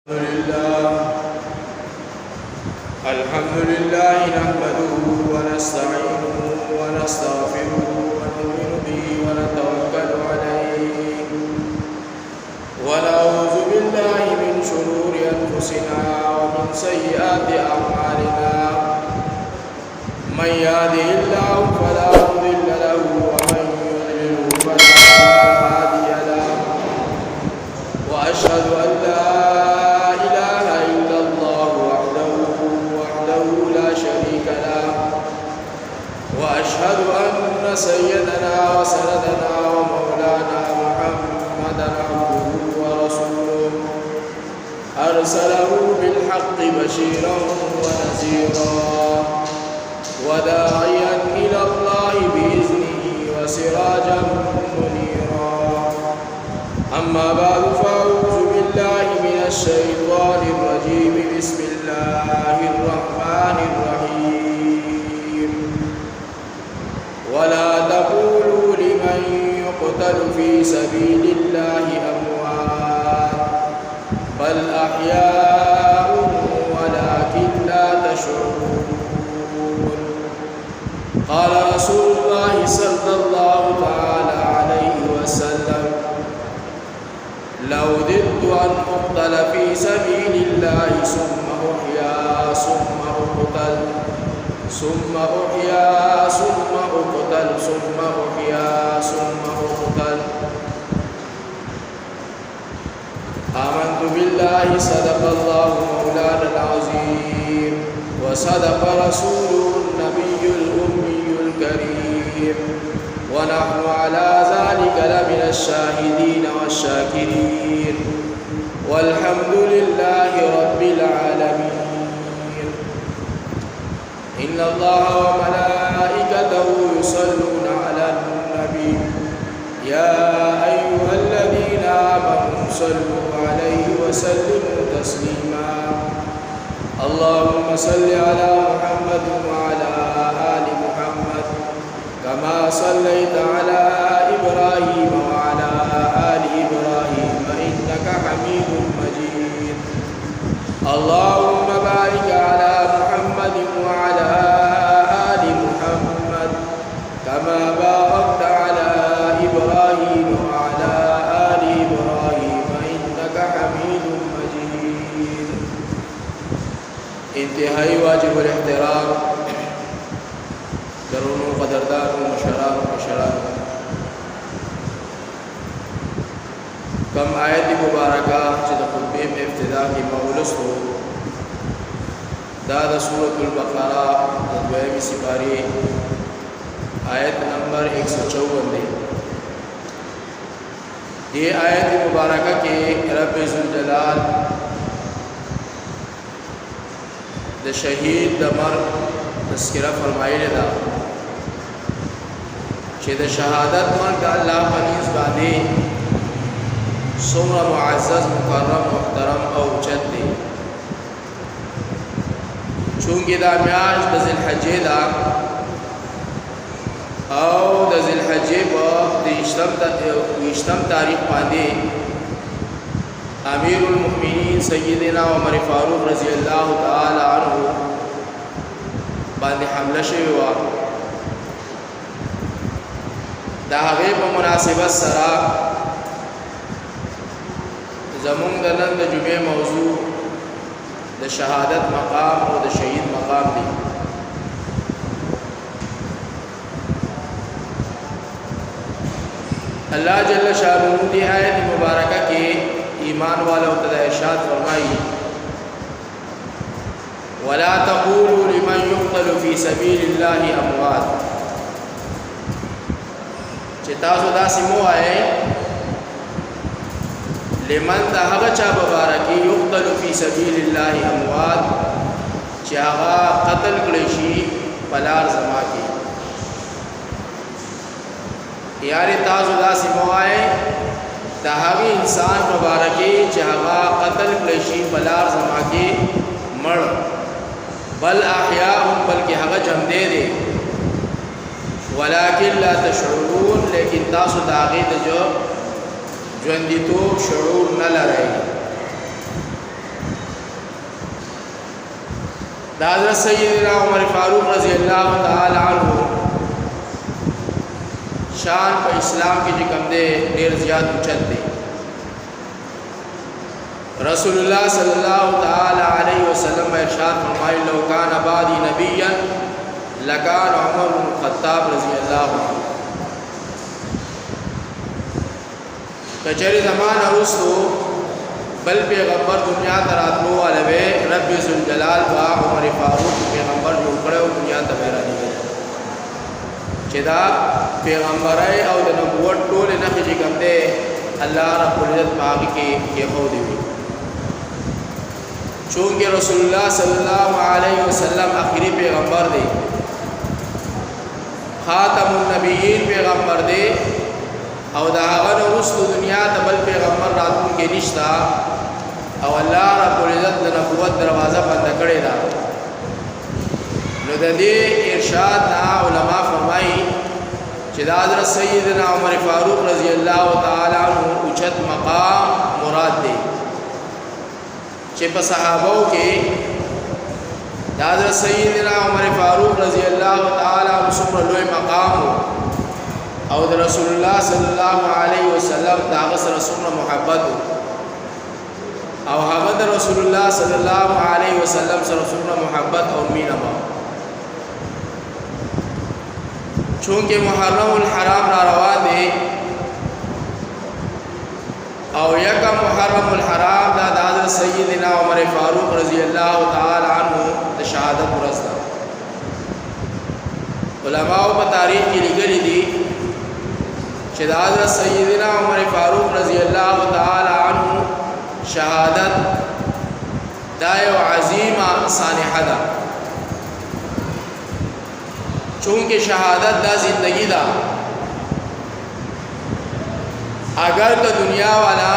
الحمد لله نحمده ونستعينه ونستغفره ونؤمن به ونتوكل عليه ونعوذ بالله من شرور أنفسنا ومن سيئات أعمالنا من يهده الله فلا مضل له ومن يضلل فلا هادي له وأشهد أن لا وأشهد أن سيدنا وسندنا ومولانا محمدا عبده ورسوله أرسله بالحق بشيرا ونذيرا وداعيا إلى الله بإذنه وسراجا منيرا أما بعد فأعوذ بالله من الشيطان الرجيم بسم الله الرحمن الرحيم ولا تقولوا لمن يقتل في سبيل الله أموات بل أحياء ولكن لا تشعرون قال رسول الله صلى الله تعالى عليه وسلم لو وددت أن أقتل في سبيل الله ثم أحيا ثم أقتل ثم أحيا ثم أقتل ثم أحيا ثم أقتل آمنت بالله صدق الله مولانا العظيم وصدق رسوله النبي الأمي الكريم ونحن على ذلك لمن الشاهدين والشاكرين والحمد لله رب العالمين إن الله وملائكته يصلون على النبي يا أيها الذين آمنوا صلوا عليه وسلموا تسليما اللهم صل على محمد وعلى آل محمد كما صليت على إبراهيم وعلى آل إبراهيم إنك حميد مجيد اللهم بارك على محمد وعلى آل محمد كما باركت على إبراهيم وعلى آل إبراهيم إنك حميد مجيد انتهائی واجب الاحترام درون قدردان ومشران وشران کم آیت مبارکہ چه دا خطبه ابتدا کی مولستو دا سورة البقرہ دویمی سپاری آیت نمبر 154 دی یہ آیت مبارکہ کے رب ذوالجلال دا شہید دا مرد تذکرہ فرمائے دا چه دا شہادت مرد دا اللہ پنیز باندے سمر معزز مکرم محترم او چد دی چونکہ دا میاش دا ذوالحجہ دا او دا ذوالحجہ با ویشتم تاریخ پاندے امیر المؤمنین سیدنا عمر فاروق رضی اللہ تعالی عنہ باندے حملہ شویوا دا غیب مناسبت سرا زمون د نن د جمعې موضوع د شهادت مقام او د شهید مقام دی اللہ جل شانہ دی آیت مبارکہ کے ایمان والوں ته ارشاد فرمائی ولا تقولوا لمن يقتل في سبيل الله اموات چې تاسو داسې مو وایئ لمن دا هغه چا مبارکی یقتل فی سبیل الله اموات چې هغه قتل کړي شي په لار زما کې یاري تاسو داسې موای دا هغه انسان مبارکی چې هغه قتل کړي شي په لار زما کې مړ بل احیاء بلکې هغه جم دې دي ولکن لا تشعرون لیکن تاسو دا هغه د جو ژوندیتوب شعور نه لرئ دا حضرت سیدنا عمر فاروق رضی اللہ تعالی عنہ شان په اسلام کې چې کوم دی ډیر زیات اوچت دی. رسول الله صلی الله تعالی علیه وسلم ارشاد فرمایي لو کان بعدی نبیا لکان عمر بن الخطاب رضی الله عنه. کچری زمان ورستو بل پیغمبر دنیا ته راتلو والے رب ذوالجلال با عمر فاروق پیغمبر جوړ کړو دنیا ته بیرانی چې دا پیغمبرای او د نبوت ټول نه چې کوم دی الله رب العزت پاک کې خو دی. چونکه رسول الله صلی الله علیه وسلم آخری پیغمبر دی، خاتم النبیین پیغمبر دی او دا هغه وروسته دنیا ته بل پیغمبر راتلونکي نشتا او الله رب العزت د نبوت دروازه بند کړې ده. نو د دې ارشاد نا علما فرمایي چې دا حضرت سیدنا عمر فاروق رضی الله تعالی عنہ اوچت مقام مراد دی چې په صحابو کې دا حضرت سیدنا عمر فاروق رضی الله تعالی عنہ څومره لوی مقام او د رسول الله صلی الله علیه وسلم دا هغه سره څومره محبت او هغه د رسول الله صلی الله علیه وسلم سره څومره محبت او مینه و. چونکه محرم الحرام را روان دی او یکم محرم الحرام دا د حضرت سیدنا عمر فاروق رضی الله تعالی عنہ د شهادت ورځ ده. علماء په تاریخ کې لیکلي دي چې د حضرت سیدنا عمر فاروق رضی الله تعالی عنہ شهادت دا یو عظیمه صالحه ده. چونکه شهادت دا زندگی دا اگر که دنیا والا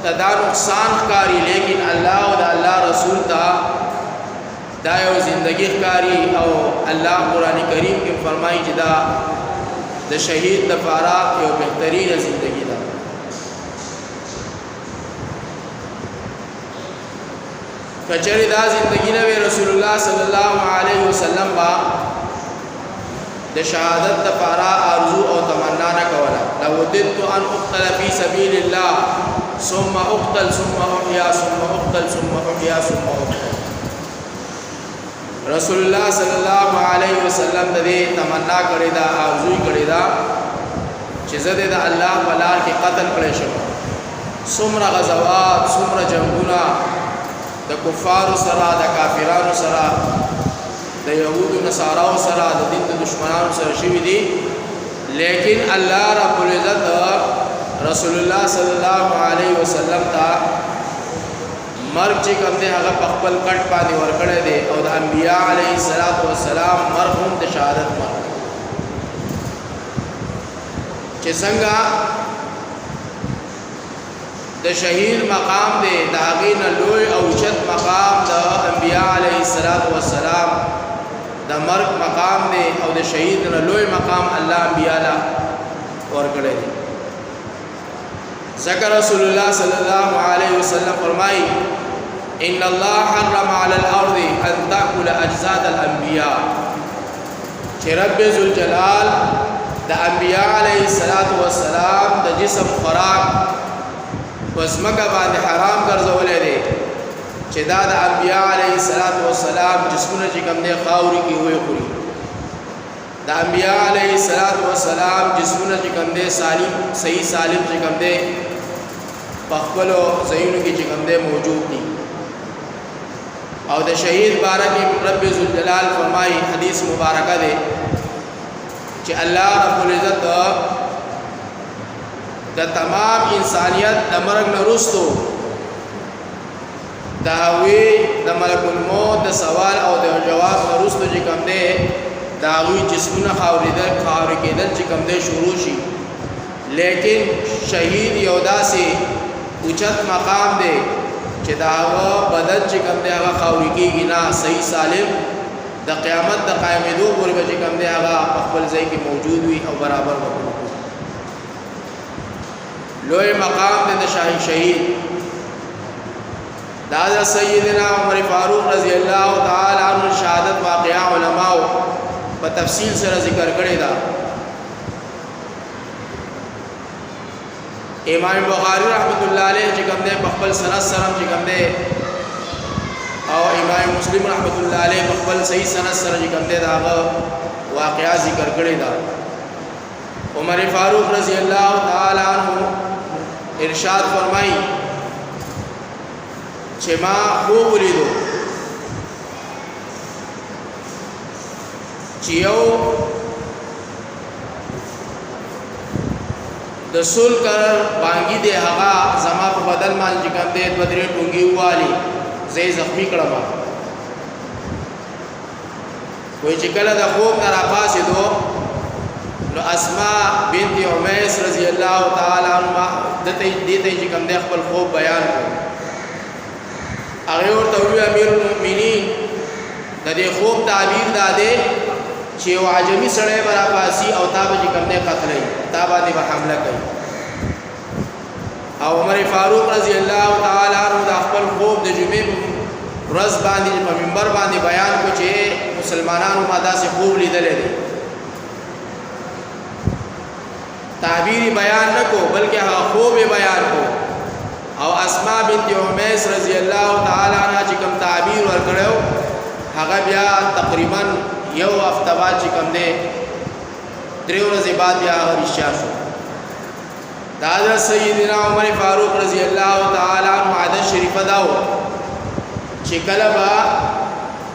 تدا نقصان کاری لیکن اللہ و دا اللہ رسول تا دا یو زندگی کاری او اللہ قرآن کریم کی فرمائی جدا دا شہید دفارا یو بہترین زندگی دا. کچری دا زندگی نوی رسول اللہ صلی اللہ علیہ وسلم با د شهادت دفارا آرزو او تمنا نہ کولا. لو وددت ان اقتل فی سبیل اللہ ثم اقتل ثم احیا ثم اقتل ثم احیا ثم اقتل. رسول اللہ صلی اللہ علیہ وسلم دې تمنا کړی دا آرزو کړی دا چې زده د الله په لار کې قتل کړی شم. څومره غزوات څومره جنگونه د کفارو سره د کافرانو سره د یهودو نصاراو سره د دین د دشمنانو سره شوي دي، لیکن الله رب العزت رسول الله صلی الله علیه وسلم ته مرګ چې کوم دی هغه په خپل کټ باندې ورکړی دی او د انبیاء علیه السلام مرګ هم د شهادت مرګ چې څنګه د شهید مقام دی د هغې نه لوی او اوچت مقام د انبیاء علیه السلام د مرګ مقام دی او د شهید نه لوی مقام الله انبیاء له ورکړی دی. ذکر رسول الله صلی الله علیه وسلم فرمایي ان الله حرم علی الارض ان تاکل اجساد الانبیاء چې رب ذوالجلال د انبیاء علیه السلام د جسم خوراک وزمکه باندې حرام ګرځولې دي چې دا د انبیاء علیه السلام جسمونه چې کوم دی خاوري کې وې خوري. د انبیاء علیه السلام جسمونه چې کوم دی صحیح سالم چې کوم دی په خپلو ځایونو کې چې کوم دی موجود دي. او د شهید باره کې رب ذوالجلال فرمایي حدیث مبارکه ده چې الله رب العزت د تمام انسانیت د مرګ نه وروستو د هغوی د ملک الموت د سوال او د جواب نه وروستو چې کوم دی د هغوی جسمونه خاوري کېدل چې کوم دی شروع شي. لیکن شهید یو داسې اوچت مقام دی چې د هغه بدن چې کوم دی هغه خاوري کېږي نه، صحیح سالم د قیامت د قایمېدو پورې به چې کوم دی هغه په خپل ځای کې موجود وي او برابر به لوی مقام دی د شهید. دا سیدنا عمر فاروق رضی اللہ تعالی عنہ شهادت واقعہ علماء په تفصیل سره ذکر کړی دا. امام بخاری رحمت الله علیه چې کوم دی په خپل سند سره چې کوم دی او امام مسلم رحمت الله علیه په خپل صحیح سند سره چې کوم دی دا واقعا ذکر کړی دا. عمر فاروق رضی اللہ تعالی عنہ ارشاد فرمائی چې ما خوب ولیدو چې یو د سول کر بانګي دی هغه زما په بدن باندې کوم دی د درې ټونګي والی زې زخمی کړم. وای چې کله د خوب نه راپاسې دو نو اسماء بنت عمیس رضی الله تعالی عنها دته چې کوم دی خپل خوب بیان کړ. هغه ورته وی امیر المؤمنین د دې خوب تعبیر داده چې یو عجمی سړی برا پاسی او تا به کوم دی قتلې تا باندې به حمله کوي. او عمر فاروق رضی الله تعالی عنہ د خپل خوب د جمعې ورځ باندې په منبر باندې بیان کو چې مسلمانانو ما داسې خوب لیدلې دي. تعبیری بیان نه کو بلکې هغه خوب بیان کو. او اسماء بنت عمیس رضی الله تعالی عنها چې کوم تعبیر ورکړو هغه بیا تقریبا یو هفته بعد چې کوم دی 3 ورځې بعد بیا هغه رښتیا شو. دا د سیدنا عمر فاروق رضی الله تعالی عنہ عادت شریفه داو چې کله با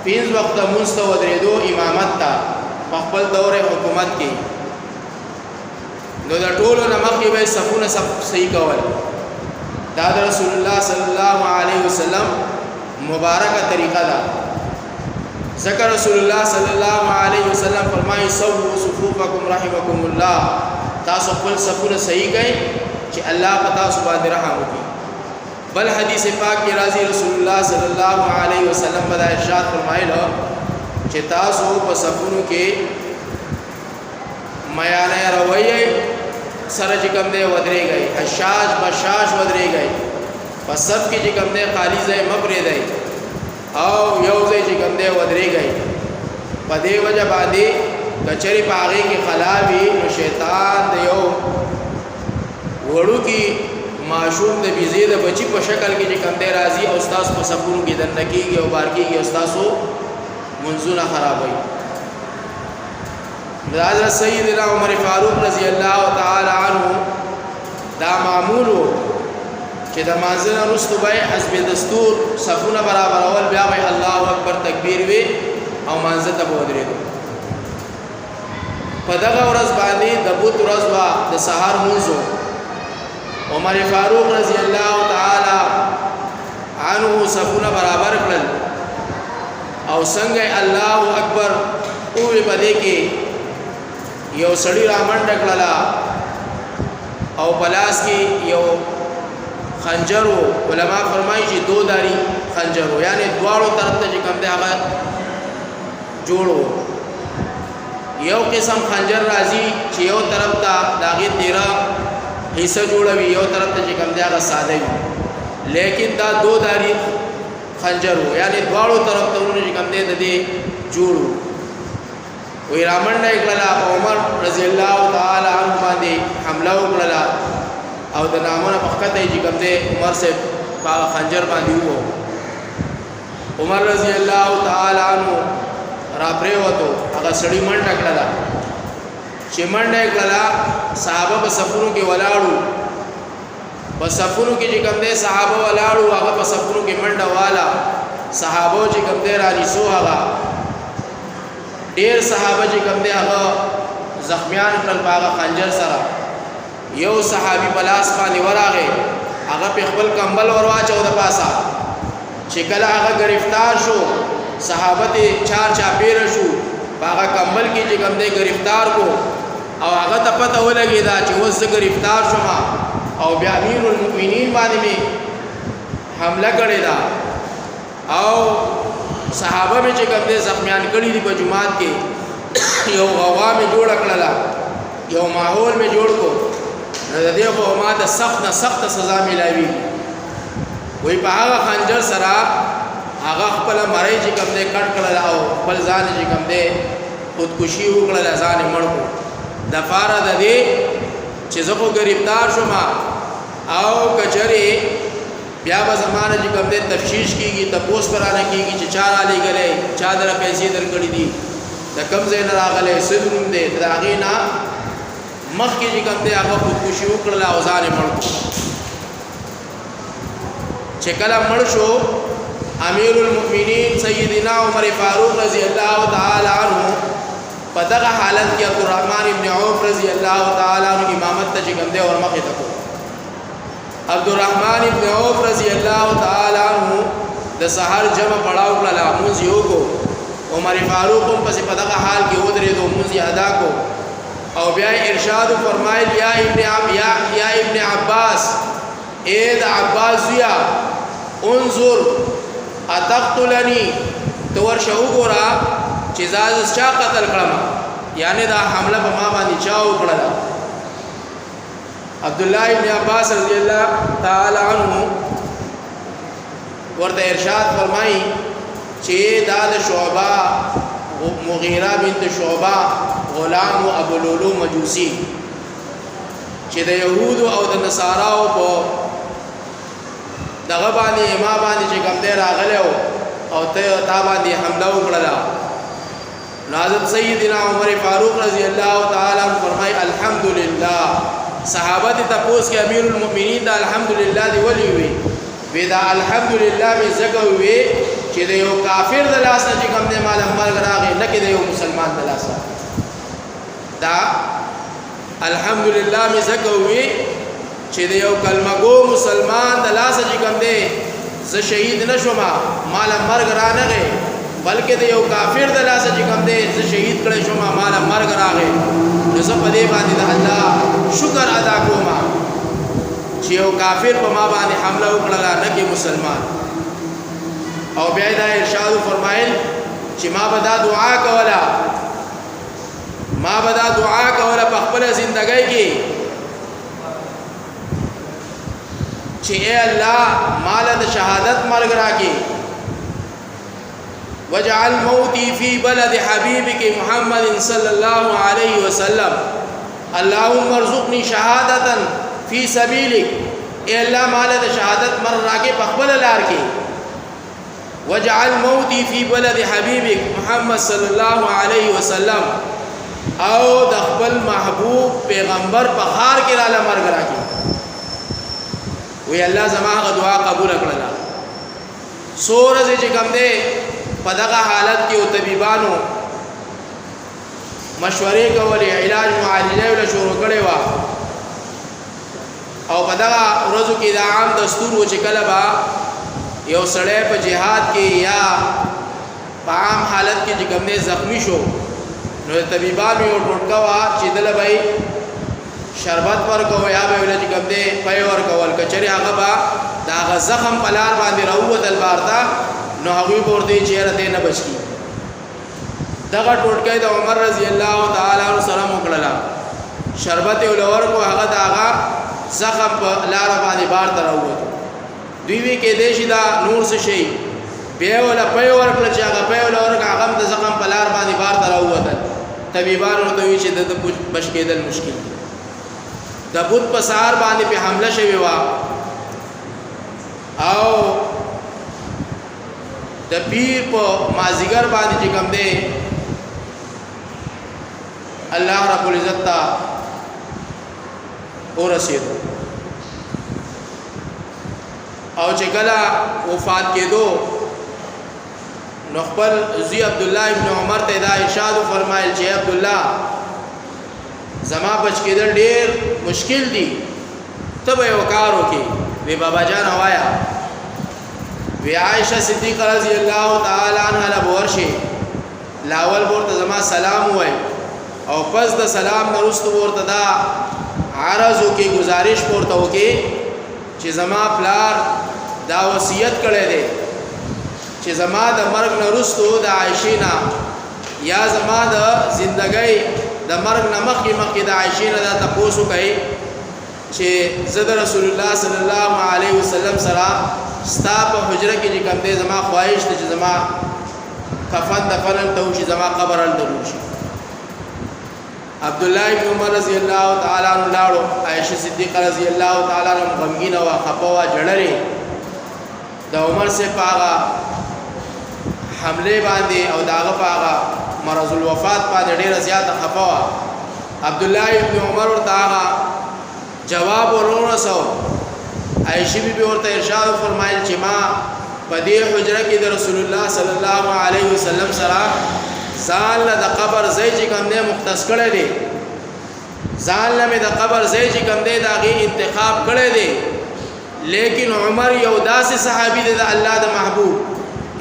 5 وخت مستو درېدو امامت تا په خپل دور حکومت کې نو د ټولو نمخې به صفونه صحیح کول. دا رسول الله صلی الله علیه وسلم مبارکه طریقه ده. ذکر رسول الله صلی الله علیه وسلم فرمایي سووا صفوفکم رحمکم الله. تاسو خپل صفونه صحیح کړئ چې الله پتا سو باندې رحم وکړي. بل حدیث پاک کې راځي رسول الله صلی الله علیه وسلم بدا ارشاد فرمایله چې تاسو په صفونو کې میانه رویه سره چې کوم دی ودرې گئی حشاش بشاش ودرې گئی په سب کې چې کوم دی خالی ځای مپرې دی او یو ځای چې کوم دی ودرې گئی. په دې وجه باندې کچری پاغي کې خلاوی نو شیطان دی یو وړو کې معشوم د بيزي د بچي په شکل کې چې کوم دی راځي او استاد په سفونو کې دن کېږي او بار کېږي استادو منځونه خرابوي. حضرت سیدنا عمر فاروق رضی اللہ تعالی عنہ دا معمول چې د مانځنه رستو به حسب دستور صفونه برابر اول بیا به الله اکبر تکبیر وی او مانځه ته ودرېدو. په دغه ورځ باندې د بوت ورځ وا د سحر منځو عمر فاروق رضی اللہ تعالی عنہ صفونه برابر کړل او څنګه الله اکبر او په دې کې یو سړی را منډه کړلا او پلاس کې یو خنجر علماء فرمایي چې دو داری خنجر یعنی دواړو طرف ته چې کوم دی هغه جوړو. یو قسم خنجر راځي چې یو طرف ته داغه 13 حصہ جوړوي یو طرف ته چې کوم دی هغه ساده وي لیکن دا دو داری خنجر یعنی دواړو طرف ته چې کوم دی د دې جوړو. وی رامنډه کړلا عمر رضی الله تعالی عنہ باندې حمله وکړه او د نامونه وخته چې کوم دی عمر سے په خنجر باندې وو. عمر رضی الله تعالی عنہ را پریوتو هغه سړی منډه کړلا چې منډه کړلا صحابه په صفونو کې ولاړو په صفونو کې چې کوم دی صحابه ولاړو هغه په صفونو کې منډه والا صحابه چې کوم دی را نسو هغه ډیر صحابه چې کوم دی هغه زخمیان کړل باغه خنجر سره. یو صحابي پلاس باندې وراغه هغه په خپل کمبل ورواچو د پاسا چې کله هغه گرفتار شو صحابه ته چار پیر شو باغه کمبل کې چې کوم دی گرفتار کو او هغه ته پته ولګی دا چې وځ گرفتار شوم او بیا امیر المؤمنین باندې حمله کړی دا او صحابه میں چې کوم دي زخمیان کړي دي په جماعت کې یو غوا میں جوړ کړلا یو ماحول میں جوړ کو د دې په ما د سخت سزا ملایوي. وی په هغه خنجر سره هغه خپل مړی چې کوم دې کټ کړل او خپل ځان چې کوم دې خودکشي وکړل ځان یې مړ کړ د فاره د دې چې زه خو گرفتار شوم او کچري بیا به زمانه چې کوم دې تفتیش کیږي تپوس کرانه کیږي چې چا را لېږلې چا در پیسې درکړې دي د کوم ځای نه راغلې سدوم دې د هغې نه مخکې چې کوم دې هغه خودکشي وکړله او ځان یې مړ کړو چې کله مړ شو امیر المؤمنین سیدنا عمر فاروق رضی الله تعالی عنہ په دغه حالت کې عبدالرحمن ابن عوف رضی الله تعالی عنہ امامت ته چې کوم دې ورمخې ته عبدالرحمن ابن عوف رضی الله تعالی عنہ د سحر جمع پڑھاو کړه مونږ یو کو عمر فاروق هم پس په دغه حال کې ودرېدو مونږ ادا کو او بیا ارشاد فرمایل یا ابن عباس اے د عباس زیا انظر اتقتلنی تو ورشه وګورا چې زاز چا قتل کړم یعنی دا حمله په ما باندې چا وکړه عبد الله ابن عباس رضی الله تعالی عنہ ورته ارشاد فرمایي چې دا د شعبہ مغیرہ بنت شعبہ غلام ابو لولو مجوسی چې د يهود او د نصاراو په دغه باندې ما باندې چې کوم دی راغلی او ته تا باندې حمله وکړله حضرت سیدنا عمر فاروق رضی الله تعالی عنہ فرمای الحمدلله صحابه ته تاسو کې امیر المؤمنین دا الحمدلله دی ولی وی دا الحمدلله می زګو وی چې د یو کافر د لاسه چې کوم دی مال مرګ راغی نه کې د یو مسلمان د لاسه دا الحمدلله می زګو وی چې د یو کلمه گو مسلمان د لاسه چې کوم دی زه شهید نشوم مال مرګ را نه غي بلکې د یو کافر د لاسه چې کوم دی زه شهید کړی شوم مال مرګ راغی نو زه په دې باندې د الله شکر ادا کوم چې یو کافر په ما باندې حمله وکړه نه کې مسلمان او بیا دا ارشاد فرمایل چې ما به دا دعا کوله په خپل ژوندۍ کې چې اے الله مال د شهادت مرګ راکې وجعل موتي في بلد حبيبك محمد صلى الله عليه وسلم اللهم ارزقني شهادة في سبيلك اے الله مال د شهادت مرګ راکې په خپل لار کې وجعل موتي في بلد حبيبك محمد صلى الله عليه وسلم او د خپل محبوب پیغمبر په خار کې را مرګ راکې وی الله زما دعا قبول کړله سورز چې کوم دی په دغه حالت کې او طبيبانو مشورې کولې علاج معالجه ولا شروع کړي وا او په دغه ورځو کې دا عام دستور و چې کله با یو سړی په جهاد کې یا په عام حالت کې چې کوم دی زخمی شو نو طبيبانو یو ټوټکا وا چې دل به شربت ورکو یا به ولې کوم دی پي ورکول کچري هغه با دا زخم پلار باندې راووت البارتا نو هغه ورته چیرې ته نه بچي دغه ټوټکې د عمر رضی الله تعالی عنہ سره وکړه شربت ولور کو هغه داغه زخم په لار باندې بار راووت دوی وی کې دیشي دا نور څه شي به ولا پي ورکړه چې هغه پي ولور هغه د زخم په لار باندې بار راووت طبيبانو ته وی چې د بچ کېدل مشکل د بوت په سار باندې په حمله شوی وا او د پیر په مازیګر باندې چې کوم دی الله رب العزت تا ورسېدو او چې کله وفات کېدو نو خپل زوی عبد الله ابن عمر ته دا ارشاد فرمایل چې عبد الله زما بچ کېدل ډېر مشکل دي ته به یو کار وکړې وی بابا جان وایا وی عائشہ صدیقہ رضی الله تعالی عنها له ورشي لاول ورته زما سلام وای او پس د سلام نرستو ورته دا عرضو کې گزارش ورته وکي چې زما پلار دا وصیت کړی دی چې زما د مرګ نرستو د عائشینا یا زما د زندګۍ د مرګ نمخ کې د عائشینا دا تاسو کوي چې زد رسول الله صلی الله علیه وسلم سره ستا په حجره کې چې کوم دی زما خواهش ته چې زما کفن دفن ته وشي زما قبر ال دروشي عبد الله بن عمر رضی الله تعالی عنہ لاړو عائشہ صدیقہ رضی الله تعالی عنہ غمگین او خپه وا جړلې د عمر سے پاغا حمله باندې او داغه پاغا مرض الوفات باندې ډېر زیات خپه وا عبد الله بن عمر ورته جواب ورنسو عائشہ بی ورته ارشاد فرمایل چې ما په دې حجره کې د رسول الله صلی الله علیه وسلم سره ځان له د قبر ځای چې کوم دی مختص کړی دی ځان له مې د قبر ځای چې کوم دی د هغې انتخاب کړی دی لیکن عمر یو داسې صحابي دی د الله د محبوب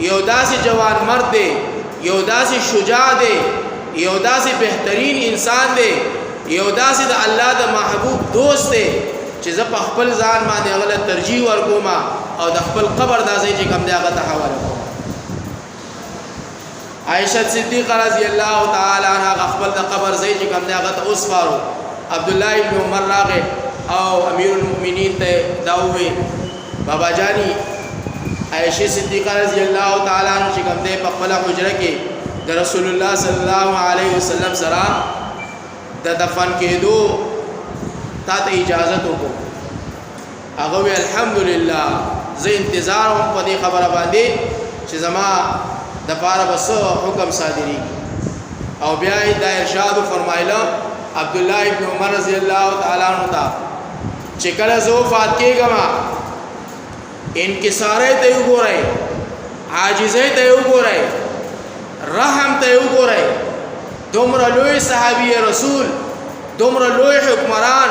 یو داسې جوان مرد دی یو داسې شجاع دی یو داسې بهترین انسان دی یو داسې د الله د محبوب دوست دی چې زه په خپل ځان باندې هغه له ترجیح ورکوم او د خپل قبر دا ځای چې کوم دی هغه ته حواله کوم عائشہ صدیقہ رضی الله تعالی عنها خپل د قبر ځای چې کوم دی هغه ته وسپارو عبد الله ابن عمر راغی او امیر المؤمنین ته دا وی بابا جانی عائشہ صدیقہ رضی الله تعالی عنها چې کوم دی په خپل حجره کې د رسول الله صلی الله علیه وسلم سره د دفن کېدو تا ته اجازه وکړو هغه وی الحمدلله زه انتظار هم په دې خبره باندې چې زما د پاره بس حکم صادری او بیا د ارشاد فرمایله عبد الله ابن عمر رضی الله تعالی عنہ ته چې کله زه وفات کېږم انکسارې ته وګورئ عاجزۍ ته وګورئ رحم ته وګورئ دومره لوی صحابي رسول دومره لوی حکمران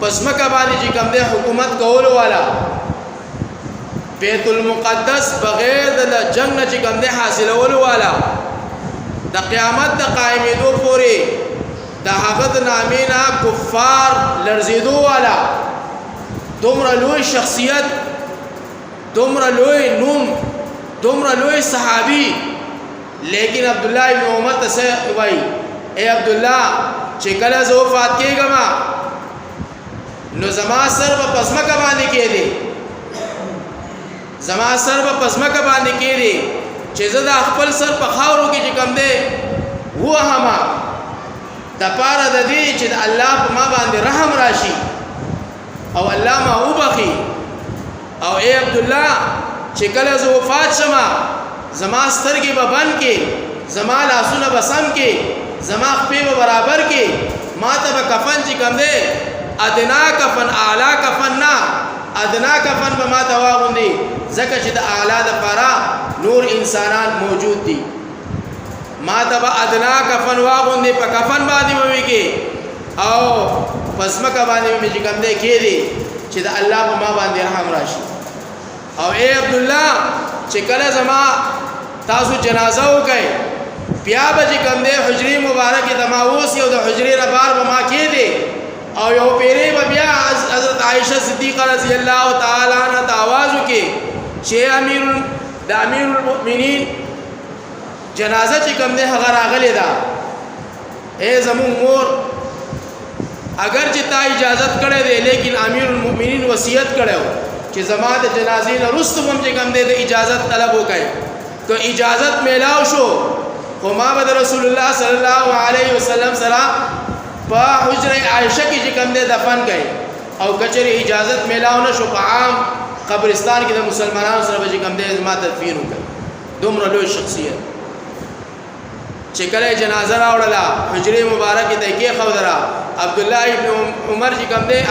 پس مکه باندې چې کوم د حکومت کولو والا بیت المقدس بغیر د جنگ نه چې کوم د حاصلولو والا د قیامت د قائمېدو پورې د هغه د نامې نه کفار لرزیدو والا دومره لوی شخصیت دومره لوی نوم دومره لوی صحابي لیکن عبد الله بن عمر ته وایي اے عبد الله چې کله زه وفات کېږم نو زما سر په پسمکه باندې کېدی زما سر په پسمکه باندې کېدی چې زه د خپل سر په خاورو کې چې کوم دی وهما د پاره د دې چې الله په ما باندې رحم راشي او الله ما وبخي او اے عبد الله چې کله زه وفات شم زما سترګې به بند کې زما لاسونه به سم کې زما خپې به برابر کې ما ته به کفن چې کوم دی ادنا کفن اعلی کفن نه ادنا کفن به ما ته واغوندي ځکه چې د اعلی دپاره نور انسانان موجود دي ما ته به ادنا کفن واغوندي په کفن باندې به وي کې او په ځمکه باندې به مې چې کوم دی کېدي چې د الله په ما باندې رحم راشي او اے عبدالله چې کله زما تاسو جنازه وکئ بیا به چې کوم دی حجرې مبارکې ته ما اوسي او د حجرې نه بار به ما کېدی او یو پیرې به بیا حضرت عائشہ صدیقہ رضی الله تعالی عنہ ته آواز وکړي چې د امیر المؤمنین جنازه چې کوم دی هغه راغلې ده اے زمون مور اگر چې تا اجازت کړی دی لیکن امیر المؤمنین وصیت کړی چې زما د جنازې نه وروسته هم چې کوم دی د اجازت طلب وکړي که اجازت میلاو شو خو ما به د رسول الله صلی الله علیه وسلم سره په حجره عائشه کې چې کوم دی دفن کړي او کچره اجازت میلاو نه شو په عام قبرستان کې د مسلمانانو سره به چې کوم دی ما تدفین وکړي دومره لوی شخصیت چې کله جنازه راوړله حجره مبارکې ته کېښودله عبد الله ابن عمر چې کوم دی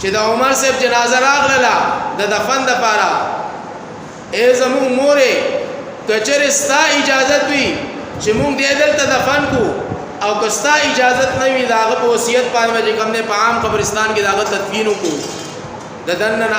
چې د عمر صاحب جنازه راغله د دفن دپاره اے زمون مورې کچره ستا اجازت وي چې مونږ دې دلته دفن کو او که ستا اجازت نه وي د هغه په وصیت باندې چې کوم دی په عام قبرستان کې د هغه تدفین وکړو د دننه نه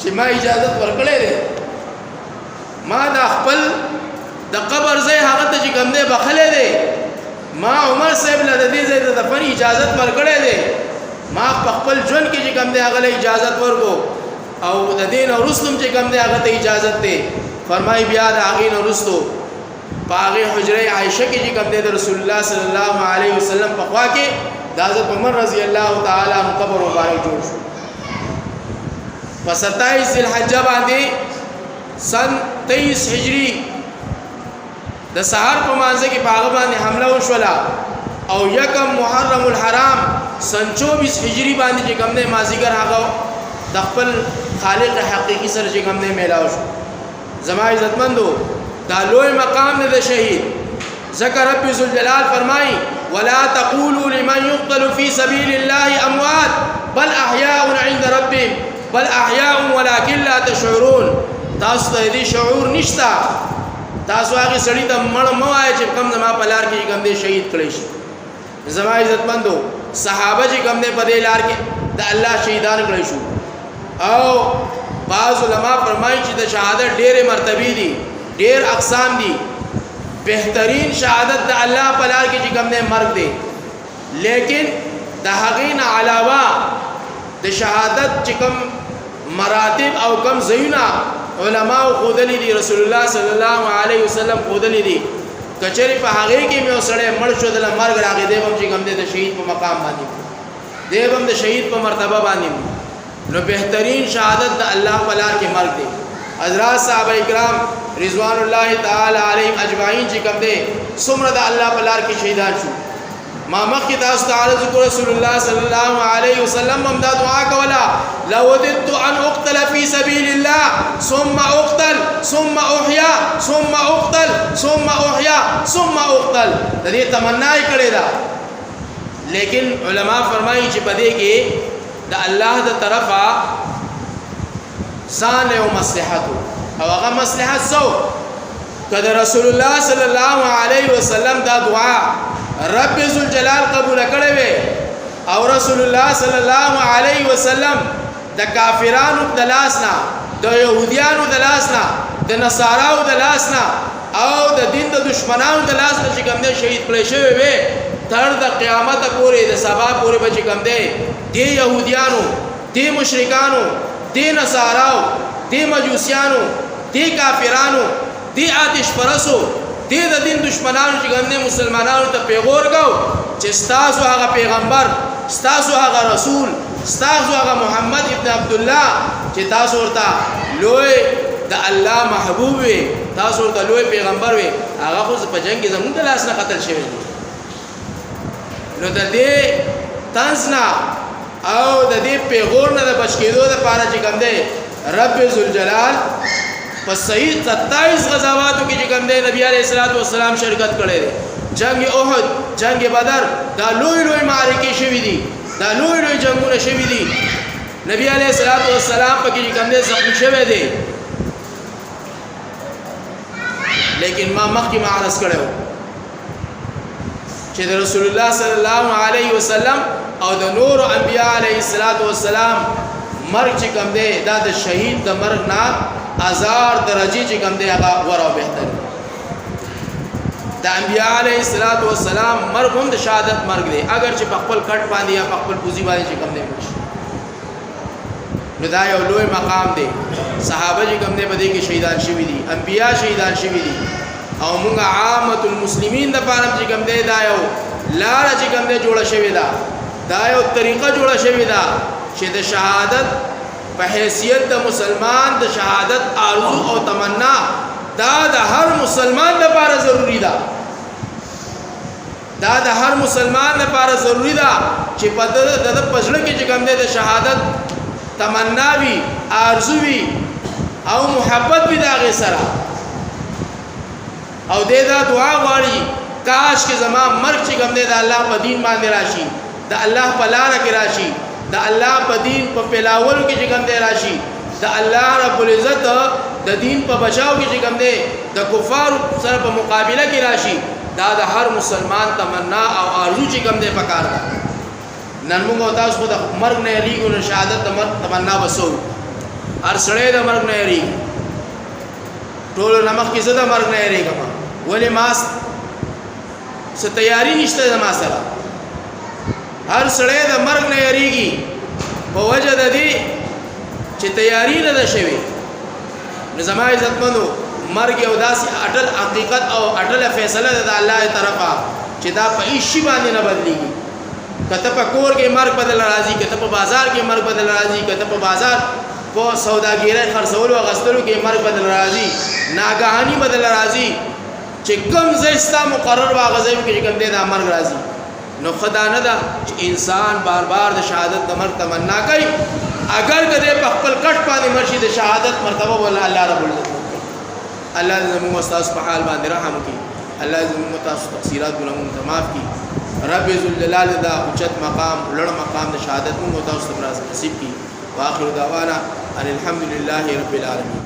چې ما اجازت ورکړی دی ما د خپل د قبر ځای هغه ته چې کوم دی بخلی دی ما عمر صاحب له د دې ځای د دفن اجازت ورکړی دی ما په خپل ژوند کې چې کوم دی هغه له اجازت ورکو او د دې نه وروسته چې کوم دی هغه ته اجازت دی فرمایي بیا د هغې نه وروستو په هغې حجره عایشه کې چې کوم دی د رسول الله صلی الله علیه وسلم په خوا کې د حضرت عمر رضی الله تعالی عنہ قبر مبارک جوړ شو په 27 ذی الحجه باندې سن 23 هجری د سحر په مانځ کې باغ باندې حمله وشولا او یکم محرم الحرام سن 24 هجری باندې چې کوم نه مازیګر هغه د خپل خالق حقيقي سره چې کوم نه میلاو شو زما عزتمندو دا لوی مقام نه د شهید ذکر رب ذوالجلال فرمای ولا تقولوا لمن يقتل في سبيل الله اموات بل احياء عند ربهم بل احياء ولكن لا تشعرون تاسو ته دې شعور نشتا تاسو هغه سړی ته مړ مو وای چې کوم زما په لار کې کوم دې شهید کړی شي زما عزتمندو صحابه چې کوم دې په دې لار کې د الله شهیدان کړی شو او بعض علما فرمایي چې د شهادت ډېرې مرتبه دي ډېر اقسام دي بهترین شهادت د الله په لار کې چې کوم دې مرګ دی لیکن د هغې نه علاوه د شهادت چې کوم مراتب او کم زینا علماء خودلی دي رسول الله صلی الله علیه وسلم خودلی دي کچری په هغه کې مې وسړې مړ شو د مرګ راغې دی هم چې کوم دې د شهید په مقام باندې دی هم د شهید په مرتبه باندې نو بهترین شهادت د الله په لار کې مرګ دی حضرات صحابه کرام رضوان الله تعالی علیهم اجمعین چې کوم دې څومره د الله په لار کې شهیدان شو ما مخکې تاسو ته عرض وکړ رسول الله صلی الله علیه وسلم هم دا دعا کوله لوددت ان اقتل فی سبیل الله ثم اقتل ثم احیا ثم اقتل ثم احیا ثم اقتل د دې تمنا یې کړې ده لیکن علما فرمایي چې په دې کې د الله د طرفه ځان او مصلحت او هغه مصلحت سو کله رسول الله صلی الله علیه وسلم دا دعا رب ذوالجلال قبول کړي وي او رسول الله صلی الله علیه وسلم د کافرانو د لاسنا د يهوديانو د لاسنا د نصاراو د لاسنا او د دین د دشمنانو د لاسنا چې کوم دې شهید کړي شوی وي تر د قیامت پورې د سبا پورې به چې کوم دې د يهوديانو د مشرکانو د نصاراو د مجوسیانو د کافرانو د آتش پرسو د دین دشمنانو چې ګنده مسلمانانو ته پیغور کو چې تاسو هغه پیغمبر تاسو هغه رسول تاسو هغه محمد ابن عبد الله چې تاسو ورته لوی د الله محبوب وي تاسو ورته لوی پیغمبر وي هغه خو په جنگ کې زموږ د لاس نه قتل شوی نو د دې تنزنا او د دې پیغور نه د بچ کېدو لپاره چې ګنده رب ذوالجلال په صحیح 27 غزواتو کې چې کوم دی نبی علیہ الصلوۃ والسلام شرکت کړي دي جنگ احد جنگ بدر دا لوی لوی معرکې شوې دي دا لوی لوی جنگونه شوې دي نبی علیہ الصلوۃ والسلام په کې چې کوم دی زخمی شوی دی لیکن ما مخکې معرض کړو چې رسول الله صلی الله علیه وسلم او د نور انبیاء علیہ الصلوۃ والسلام مرګ چې کوم دی دا د شهید د مرګ نه ازار درجه چې کوم دی هغه ورو بهتر د انبیاء علیه السلام مرګ هم د شهادت مرګ دی اگر چې په خپل کټ باندې یا په خپل پوزي باندې چې کوم دی نو دا یو لوی مقام دی صحابه چې کوم دی په دې کې شهیدان شوي دي انبیاء شهیدان شوي دي او موږ عامه المسلمین د پاره چې کوم دی دا یو لار چې کوم دی جوړه شوې ده دا یو طریقه جوړه شوې ده چې د شهادت په حیثیت د مسلمان د شهادت آرزو او تمنا دا د هر مسلمان لپاره ضروری ده دا د هر مسلمان لپاره ضروری ده چې په د پښړه کې چې کوم دی د شهادت تمنا وي آرزو وي او محبت وي دا غي سره او دا دعا غواړي کاش کې زما مرګ چې کوم دی د الله په دین باندې راشي د الله په لار کې راشي د الله په دین په پلاول کې چې کوم دی راشي د الله رب العزت د دین په بچاو کې چې کوم دی د کفار سره په مقابله کې راشي دا د هر مسلمان تمنا او آرزو چې کوم دی پکار ده نن موږ تاسو خو د مرګ نه یریږو نو شهادت د مرګ تمنا وسو هر سړی د مرګ نه یریږي ټول نمخ کې زده مرګ نه یریږم ولې ماس څه تیاری نشته زما سره هر سړی د مرګ نه یریږي په وجه د دې چې تیاری نه ده شوی نو زما عزتمنو مرګ یو داسې اټل حقیقت او اټل فیصله ده د الله طرفه چې دا په هیڅ شي باندې نه بدلیږي کته په کور کې مرګ بدل راځي کته په بازار کې مرګ بدل راځي کته په بازار په سوداګری خرڅولو او غسلو کې مرګ بدل راځي ناګهاني بدل راځي چې کوم ځای مقرر واغځي کې کوم دې د مرګ راځي نو خدا نه دا چې انسان بار بار د شهادت د مرګ تمنا کوي اگر کده په خپل کټ باندې مرشي د شهادت مرتبه ول الله رب العزت الله زموږ استاد په حال باندې رحم وکړي الله زموږ تاسو تقصیرات ګناهونه معاف کړي رب ذل جلال دا اوچت مقام لړ مقام د شهادت موږ تاسو ته نصیب کړي واخر دعوانا ان الحمد لله رب العالمین